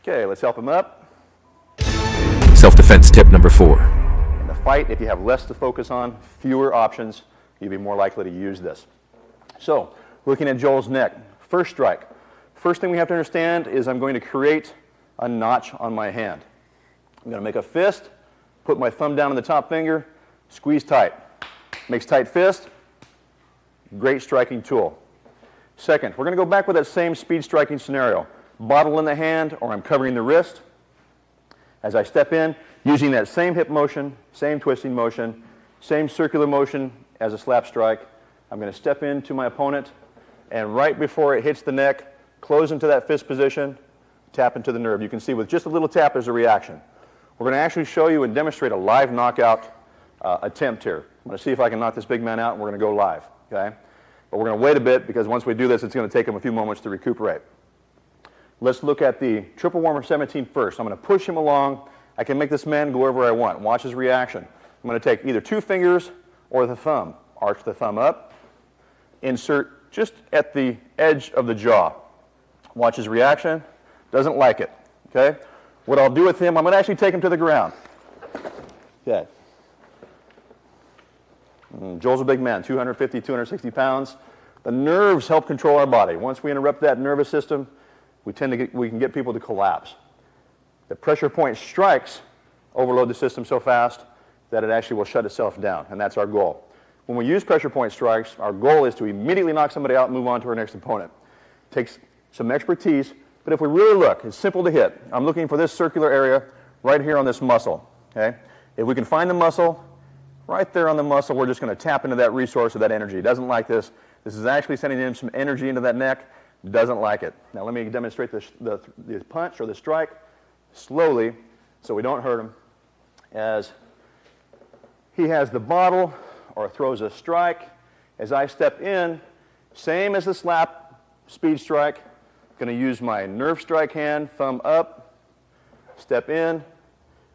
Okay, let's help him up. Self-defense tip number 4. In the fight, if you have less to focus on, fewer options, you'll be more likely to use this. So, looking at Joel's neck, first strike. First thing we have to understand is I'm going to create a notch on my hand. I'm going to make a fist, put my thumb down on the top finger, squeeze tight. Makes tight fist, great striking tool. Second, we're going to go back with that same speed striking scenario. Bottle in the hand, or I'm covering the wrist. As I step in, using that same hip motion, same twisting motion, same circular motion as a slap strike, I'm going to step into my opponent, and right before it hits the neck, close into that fist position, tap into the nerve. You can see with just a little tap there's a reaction. We're going to actually show you and demonstrate a live knockout attempt here. I'm going to see if I can knock this big man out, and we're going to go live. Okay? But we're going to wait a bit, because once we do this, it's going to take him a few moments to recuperate. Let's look at the triple warmer 17 first. I'm going to push him along. I can make this man go wherever I want. Watch his reaction. I'm going to take either 2 fingers or the thumb. Arch the thumb up. Insert just at the edge of the jaw. Watch his reaction. Doesn't like it. Okay? What I'll do with him, I'm going to actually take him to the ground. Okay. Joel's a big man, 250, 260 pounds. The nerves help control our body. Once we interrupt that nervous system, we can get people to collapse. The pressure point strikes overload the system so fast that it actually will shut itself down, and that's our goal. When we use pressure point strikes, our goal is to immediately knock somebody out and move on to our next opponent. It takes some expertise, but if we really look, it's simple to hit. I'm looking for this circular area right here on this muscle. Okay? If we can find the muscle, right there on the muscle, we're just going to tap into that resource of that energy. It doesn't like this. This is actually sending in some energy into that neck. Doesn't like it. Now let me demonstrate the punch or the strike slowly so we don't hurt him. As he has the bottle or throws a strike, as I step in, same as the slap speed strike, going to use my nerve strike hand, thumb up, step in,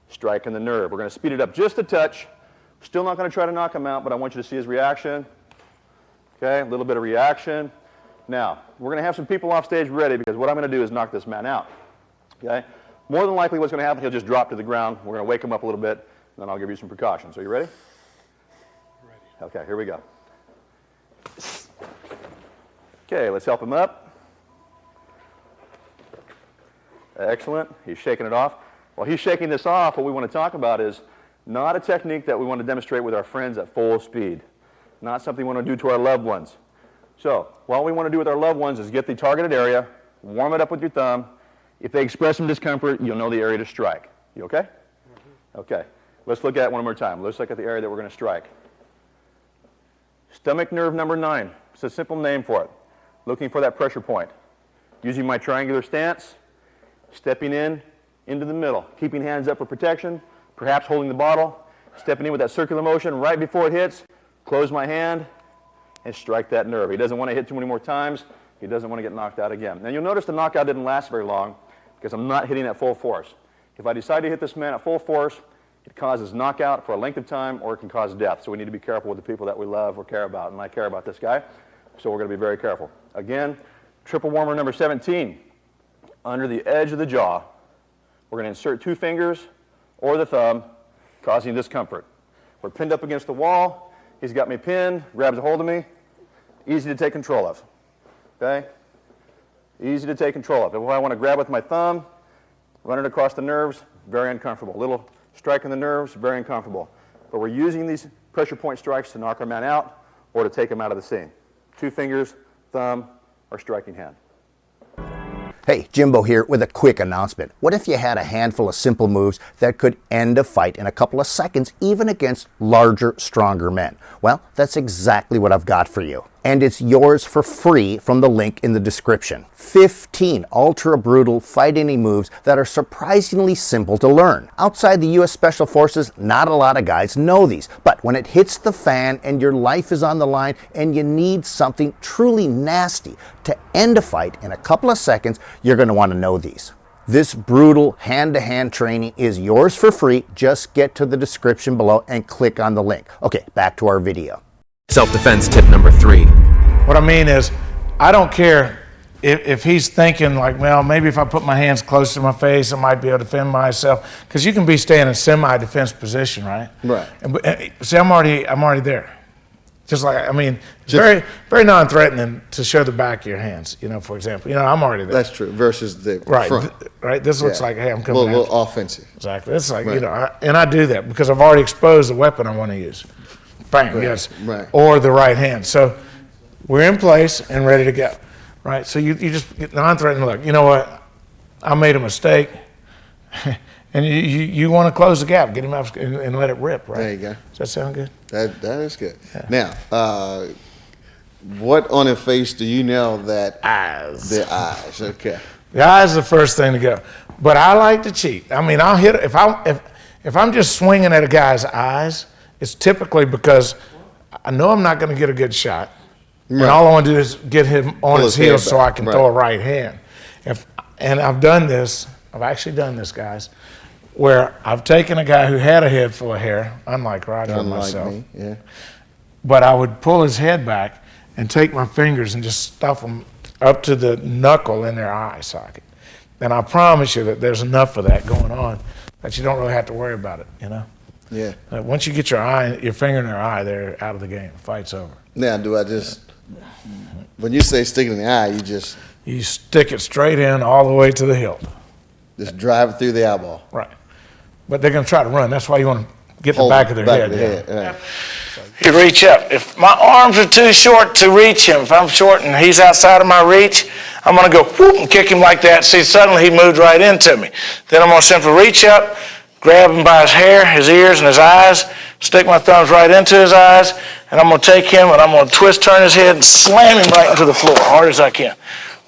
strike in the nerve. We're going to speed it up just a touch. Still not going to try to knock him out, but I want you to see his reaction. Okay, a little bit of reaction. Now, we're going to have some people off stage ready, because what I'm going to do is knock this man out. Okay? More than likely what's going to happen, he'll just drop to the ground. We're going to wake him up a little bit, and then I'll give you some precautions. Are you ready? Ready. Okay, here we go. Okay, let's help him up. Excellent. He's shaking it off. While he's shaking this off, what we want to talk about is not a technique that we want to demonstrate with our friends at full speed. Not something we want to do to our loved ones. So, what we want to do with our loved ones is get the targeted area, warm it up with your thumb. If they express some discomfort, you'll know the area to strike. You okay? Mm-hmm. Okay. Let's look at it one more time. Let's look at the area that we're going to strike. Stomach nerve number 9. It's a simple name for it. Looking for that pressure point. Using my triangular stance, stepping in, into the middle. Keeping hands up for protection, perhaps holding the bottle. Stepping in with that circular motion right before it hits. Close my hand and strike that nerve. He doesn't want to hit too many more times. He doesn't want to get knocked out again. Now you'll notice the knockout didn't last very long, because I'm not hitting at full force. If I decide to hit this man at full force, it causes knockout for a length of time, or it can cause death. So we need to be careful with the people that we love or care about, and I care about this guy, so we're going to be very careful. Again, triple warmer number 17. Under the edge of the jaw, we're going to insert 2 fingers or the thumb, causing discomfort. We're pinned up against the wall. He's got me pinned, grabs a hold of me. Easy to take control of. Okay? Easy to take control of. If I want to grab with my thumb, run it across the nerves, very uncomfortable. Little strike in the nerves, very uncomfortable. But we're using these pressure point strikes to knock our man out or to take him out of the scene. 2 fingers, thumb, or striking hand. Hey, Jimbo here with a quick announcement. What if you had a handful of simple moves that could end a fight in a couple of seconds, even against larger, stronger men? Well, that's exactly what I've got for you. And it's yours for free from the link in the description. 15 ultra-brutal fight-any moves that are surprisingly simple to learn. Outside the U.S. Special Forces, not a lot of guys know these. But when it hits the fan and your life is on the line and you need something truly nasty to end a fight in a couple of seconds, you're going to want to know these. This brutal hand-to-hand training is yours for free. Just get to the description below and click on the link. Okay, back to our video. Self-defense tip number 3. What I mean is, I don't care if he's thinking like, well, maybe if I put my hands close to my face, I might be able to defend myself. Because you can be staying in semi-defense position, right? Right. And see, I'm already there. Just like, I mean, it's very, very non-threatening to show the back of your hands, for example. I'm already there. That's true, versus the front. Right, this looks like, hey, I'm coming a little offensive. Exactly. It's like, and I do that because I've already exposed the weapon I want to use. Bang, Right. yes. Right. Or the right hand. So we're in place and ready to go. Right, so you just get non-threatening look. You know what? I made a mistake, and you want to close the gap, get him out and let it rip. Right. There you go. Does that sound good? That is good. Yeah. Now, what on the face do you know that Eyes. the eyes? Okay. The eyes is the first thing to go, but I like to cheat. I mean, I'll hit if I'm just swinging at a guy's eyes. It's typically because I know I'm not going to get a good shot. Right. And all I want to do is get him on his heels so I can throw a right hand. And I've actually done this, guys, where I've taken a guy who had a head full of hair, unlike Roger and myself. Me, yeah. But I would pull his head back and take my fingers and just stuff them up to the knuckle in their eye socket. And I promise you that there's enough of that going on that you don't really have to worry about it, Yeah. Once you get your finger in their eye, they're out of the game. The fight's over. Now, when you say stick it in the eye, you stick it straight in all the way to the hilt. Just drive it through the eyeball. Right. But they're going to try to run. That's why you want to get the back of their head. Right. You reach up. If my arms are too short to reach him, if I'm short and he's outside of my reach, I'm going to go whoop and kick him like that. See, suddenly he moved right into me. Then I'm going to simply reach up, grab him by his hair, his ears, and his eyes, stick my thumbs right into his eyes, and I'm going to take him and I'm going to turn his head and slam him right into the floor, hard as I can,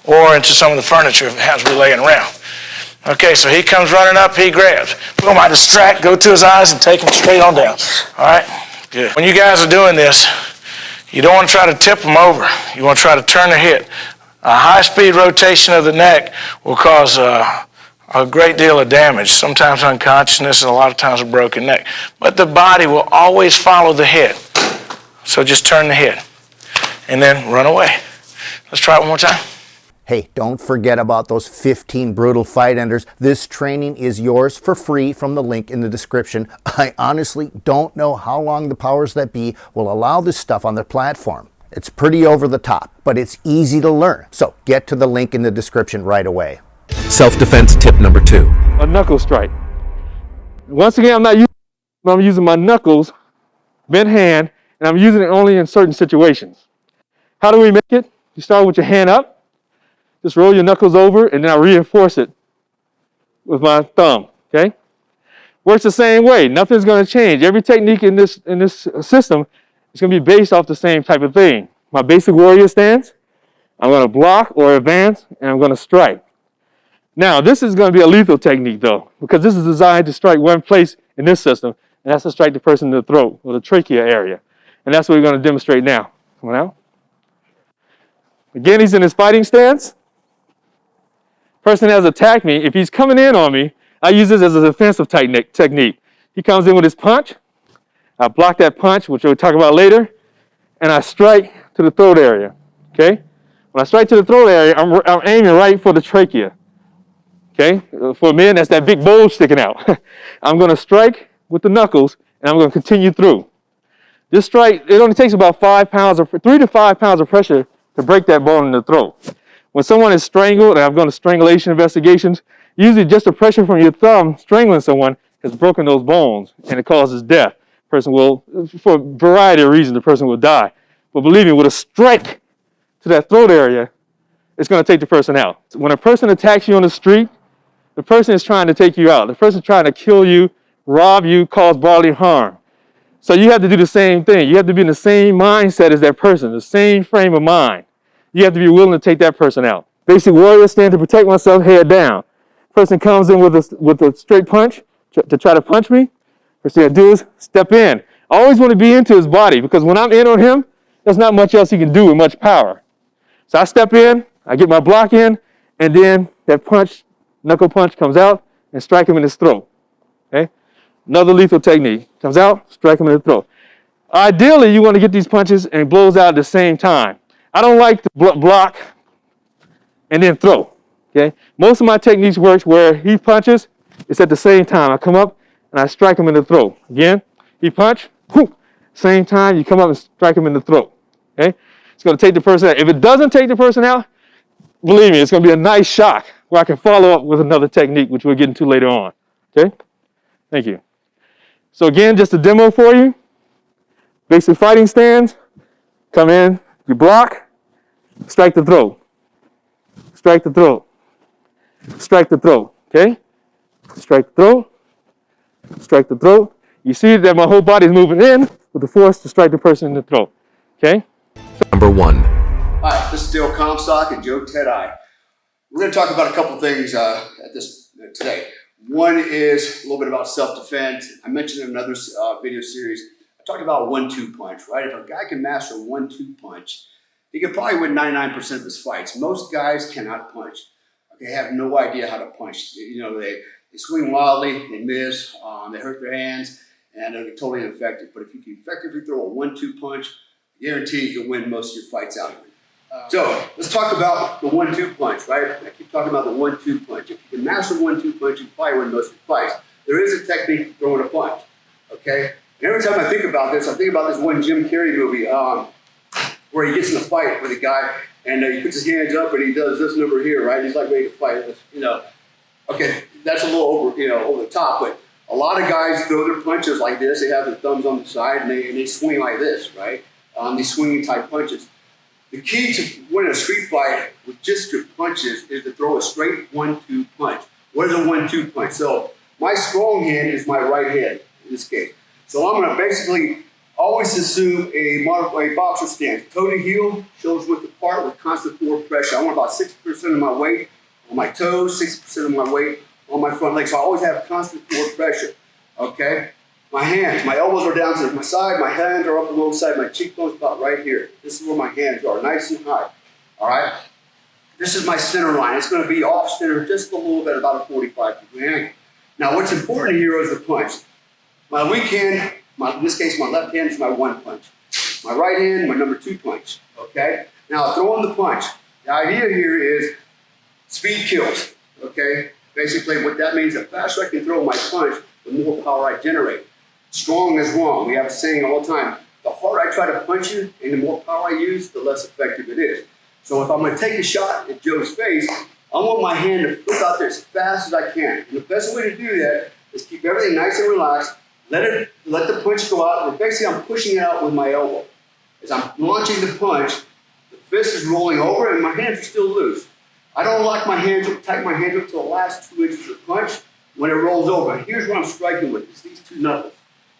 or into some of the furniture if it happens to be laying around. Okay, so he comes running up, he grabs. Boom, I distract, go to his eyes, and take him straight on down. All right? Good. When you guys are doing this, you don't want to try to tip them over. You want to try to turn the hit. A high-speed rotation of the neck will cause a great deal of damage, sometimes unconsciousness and a lot of times a broken neck. But the body will always follow the head. So just turn the head and then run away. Let's try it one more time. Hey, don't forget about those 15 brutal fight enders. This training is yours for free from the link in the description. I honestly don't know how long the powers that be will allow this stuff on their platform. It's pretty over the top, but it's easy to learn. So get to the link in the description right away. Self-defense tip number 2. A knuckle strike. Once again, I'm using my knuckles, bent hand, and I'm using it only in certain situations. How do we make it? You start with your hand up. Just roll your knuckles over, and then I reinforce it with my thumb, okay? Works the same way. Nothing's going to change. Every technique in this system is going to be based off the same type of thing. My basic warrior stance, I'm going to block or advance, and I'm going to strike. Now, this is going to be a lethal technique, though, because this is designed to strike one place in this system, and that's to strike the person in the throat or the trachea area. And that's what we're going to demonstrate now. Come on out. Again, he's in his fighting stance. Person has attacked me. If he's coming in on me, I use this as a defensive technique. He comes in with his punch. I block that punch, which we'll talk about later, and I strike to the throat area. Okay? When I strike to the throat area, I'm aiming right for the trachea. Okay? For men, that's that big bulge sticking out. I'm going to strike with the knuckles, and I'm going to continue through. This strike, it only takes about 3 to 5 pounds of pressure to break that bone in the throat. When someone is strangled, and I've gone to strangulation investigations, usually just the pressure from your thumb strangling someone has broken those bones, and it causes death. Person will, for a variety of reasons, the person will die. But believe me, with a strike to that throat area, it's going to take the person out. When a person attacks you on the street, the person is trying to take you out. The person is trying to kill you, rob you, cause bodily harm. So you have to do the same thing. You have to be in the same mindset as that person, the same frame of mind. You have to be willing to take that person out. Basic warrior stand to protect myself, head down. Person comes in with a straight punch to try to punch me. First thing I do is step in. I always want to be into his body because when I'm in on him, there's not much else he can do with much power. So I step in, I get my block in, and then that punch, knuckle punch comes out and strike him in his throat. Okay? Another lethal technique. Comes out, strike him in the throat. Ideally, you want to get these punches and blows out at the same time. I don't like to block and then throw. Okay? Most of my techniques works where he punches, it's at the same time. I come up and I strike him in the throat. Again, he punch, whoop, same time you come up and strike him in the throat. Okay? It's going to take the person out. If it doesn't take the person out, believe me, it's going to be a nice shock where I can follow up with another technique, which we'll get into later on. Okay? Thank you. So again, just a demo for you. Basic fighting stance. Come in, you block, strike the throat. Strike the throat. Strike the throat. Okay? Strike the throat. Strike the throat. You see that my whole body is moving in with the force to strike the person in the throat. Okay? Number 1. Hi, this is Dale Comstock and Joe Ted-Eye. We're going to talk about a couple things today. One is a little bit about self-defense. I mentioned in another video series, I talked about a 1-2 punch, right? If a guy can master a 1-2 punch, he can probably win 99% of his fights. Most guys cannot punch. They have no idea how to punch. You know, they swing wildly, they miss, they hurt their hands, and they're totally ineffective. But if you can effectively throw a 1-2 punch, I guarantee you can win most of your fights out of it. So let's talk about the 1-2 punch, right? I keep talking about the 1-2 punch. If you can master the 1-2 punch, you can probably win most of your fights. There is a technique for throwing a punch, okay? And every time I think about this, I think about this one Jim Carrey movie where he gets in a fight with a guy and he puts his hands up and he does this number here, right? He's like ready to fight. You know, okay, that's a little over the top, but a lot of guys throw their punches like this. They have their thumbs on the side and they swing like this, right? These swinging type punches. The key to win a street fight with just your punches is to throw a straight 1-2 punch. What is a 1-2 punch? So my strong hand is my right hand in this case. So I'm going to basically always assume a boxer stance. Toe to heel, shoulders width apart with constant forward pressure. I want about 60% of my weight on my toes, 60% of my weight on my front leg. So I always have constant forward pressure, okay? My hands, my elbows are down to my side, my hands are up alongside my cheekbones about right here. This is where my hands are, nice and high, all right? This is my center line. It's going to be off center just a little bit, about a 45-degree angle. Now what's important here is the punch. My weak hand, in this case my left hand is my 1 punch. My right hand, my number 2 punch, okay? Now throwing the punch. The idea here is speed kills, okay? Basically what that means, the faster I can throw my punch, the more power I generate. Strong is wrong. We have a saying all the time. The harder I try to punch you and the more power I use, the less effective it is. So if I'm going to take a shot at Joe's face, I want my hand to flip out there as fast as I can. And the best way to do that is keep everything nice and relaxed. Let the punch go out. And basically, I'm pushing it out with my elbow. As I'm launching the punch, the fist is rolling over and my hands are still loose. I don't lock my hands up, tighten my hands up to the last 2 inches of the punch when it rolls over. Here's what I'm striking with. It's these 2 knuckles.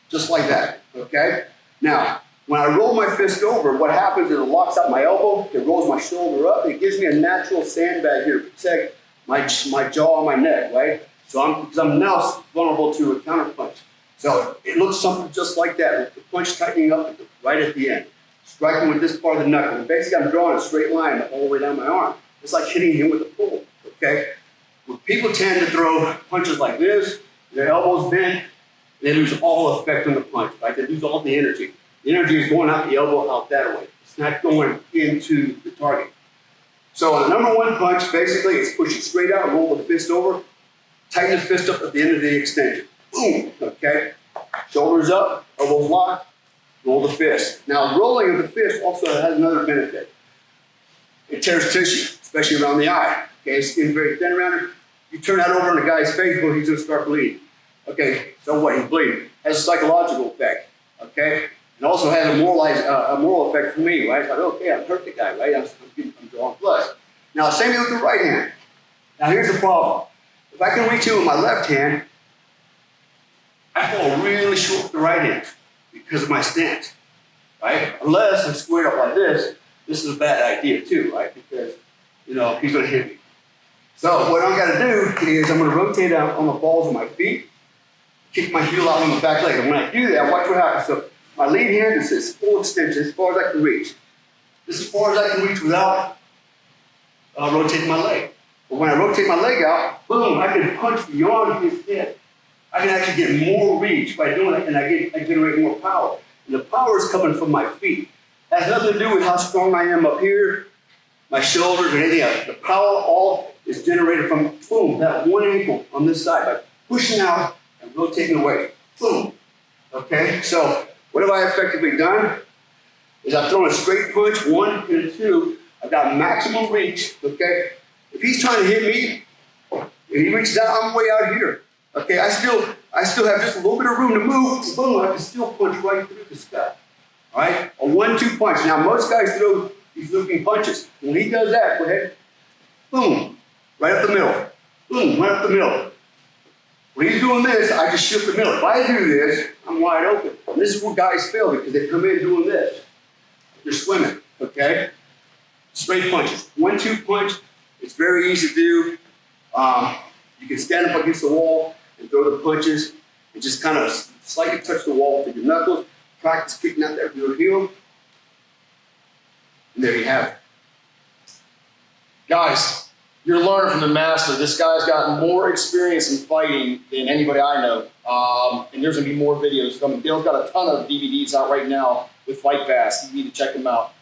Just like that, okay? Now, when I roll my fist over, what happens is it locks out my elbow, it rolls my shoulder up, it gives me a natural sandbag here to protect my jaw and my neck, right? So because I'm now vulnerable to a counter punch. So it looks something just like that, with the punch tightening up right at the end. Striking with this part of the knuckle. And basically, I'm drawing a straight line all the way down my arm. It's like hitting him with a pole, okay? When people tend to throw punches like this, their elbows bend, they lose all effect on the punch, right? They lose all the energy. The energy is going out the elbow, out that way. It's not going into the target. So on the number 1 punch, basically, it's pushing straight out, roll the fist over, tighten the fist up at the end of the extension. Boom, okay? Shoulders up, elbows locked, roll the fist. Now, rolling of the fist also has another benefit. It tears tissue, especially around the eye. Okay, skin's very thin around it. You turn that over on the guy's face, well, he's going to start bleeding. Okay, so what? He's bleeding. Has a psychological effect. Okay, it also has a moral effect for me, right? It's like, okay, I've hurt the guy, right? I'm drawing blood. Now, same thing with the right hand. Now, here's the problem. If I can reach in with my left hand, I fall really short with the right hand because of my stance, right? Unless I'm squared up like this, this is a bad idea too, right? Because, you know, he's going to hit me. So what I'm going to do is I'm going to rotate out on the balls of my feet, kick my heel out on the back leg. And when I do that, watch what happens. So my lead hand is this full extension as far as I can reach. This is as far as I can reach without rotating my leg. But when I rotate my leg out, boom, I can punch beyond his head. I can actually get more reach by doing it, and I generate more power. And the power is coming from my feet. It has nothing to do with how strong I am up here. my shoulders or anything else. The power all is generated from, boom, that one ankle on this side by pushing out and rotating away. Boom. Okay, so what have I effectively done? Is I've thrown a straight punch, 1 and a 2. I've got maximum reach, okay? If he's trying to hit me, and he reaches out, I'm way out here. Okay, I still have just a little bit of room to move. Boom, I can still punch right through the sky. All right, a 1-2 punch. Now most guys throw these looping punches. When he does that, go ahead, boom, right up the middle. Boom, right up the middle. When he's doing this, I just shift the middle. If I do this, I'm wide open. And this is where guys fail because they come in doing this. They're swimming, okay? Straight punches. 1-2 punch. It's very easy to do. You can stand up against the wall and throw the punches and just kind of slightly touch the wall with your knuckles. Practice kicking out that rear heel. And there you have it. Guys, you're learning from the master. This guy's got more experience in fighting than anybody I know. And there's going to be more videos coming. Dale's got a ton of DVDs out right now with FightFast. You need to check them out.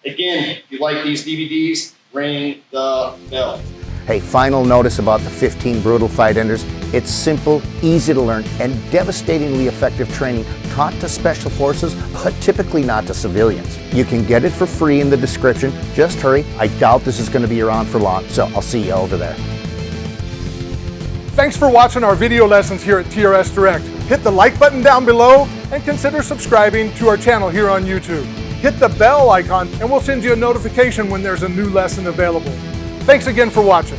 Again, if you like these DVDs, ring the bell. Hey, final notice about the 15 brutal fight enders. It's simple, easy to learn, and devastatingly effective training taught to special forces, but typically not to civilians. You can get it for free in the description. Just hurry. I doubt this is going to be around for long, so I'll see you over there. Thanks for watching our video lessons here at TRS Direct. Hit the like button down below and consider subscribing to our channel here on YouTube. Hit the bell icon and we'll send you a notification when there's a new lesson available. Thanks again for watching.